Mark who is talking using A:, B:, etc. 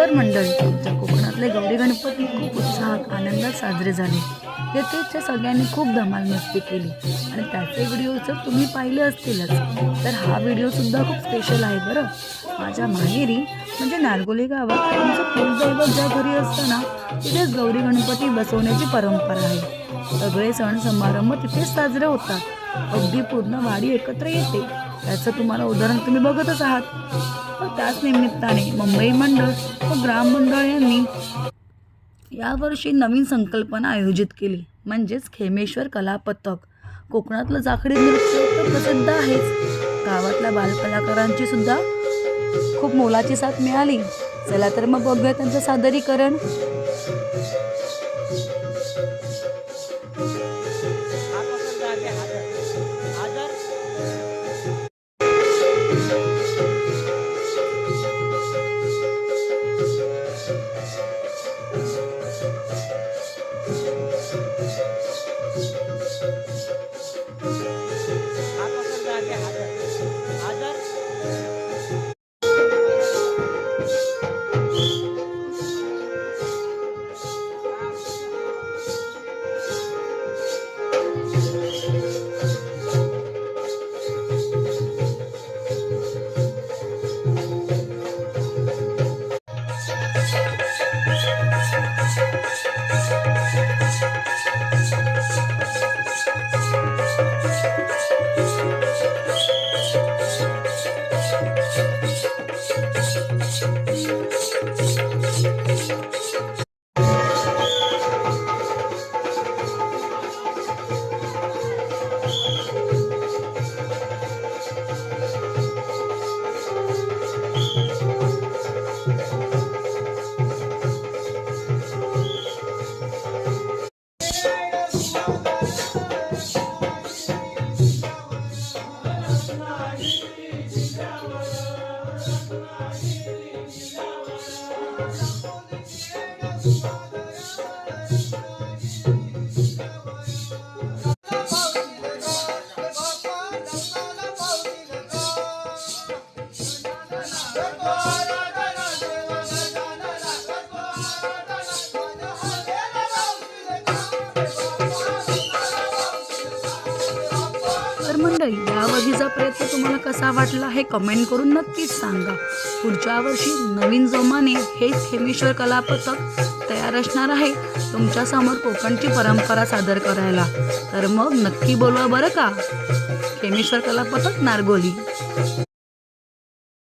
A: तर मंडळी, आमच्या कोकणातले गौरी गणपती खूप उत्साहात आनंदात साजरे झाले. येथेच्या सगळ्यांनी खूप धमाल मस्ती केली आणि त्याचे व्हिडिओ जर तुम्ही पाहिले असतीलच तर हा व्हिडिओसुद्धा खूप स्पेशल आहे बरं. माझ्या माहेरी म्हणजे नारगोली गावात आमचं कुलदैवत ज्या घरी असतं ना, तिथेच गौरी गणपती बसवण्याची परंपरा आहे. सगळे सण समारंभ तिथेच साजरे होतात. अगदी पूर्ण वाडी एकत्र येते. त्याचं तुम्हाला उदाहरण तुम्ही बघतच आहात. तर त्याच निमित्ताने मुंबई मंडळ व ग्राम मंडळ यांनी यावर्षी नवीन संकल्पना आयोजित केली, म्हणजेच खेमेश्वर कला पथक. कोकणातलं जाखडी नृत्य तर प्रसिद्ध आहेच, गावातल्या बालकलाकारांची सुद्धा खूप मोलाची साथ मिळाली. चला तर मग बघूया त्यांचं सादरीकरण. तर मंडळी, यावर्षीचा प्रयत्न तुम्हाला कसा वाटला हे कमेंट करून नक्कीच सांगा. पुढच्या वर्षी नवीन जोमाने हेच खेमेश्वर कला पथक तयार असणार आहे तुमच्यासमोर कोकणची परंपरा सादर करायला. तर मग नक्की बोलवा बरं का. खेमेश्वर कला पथक नारगोली.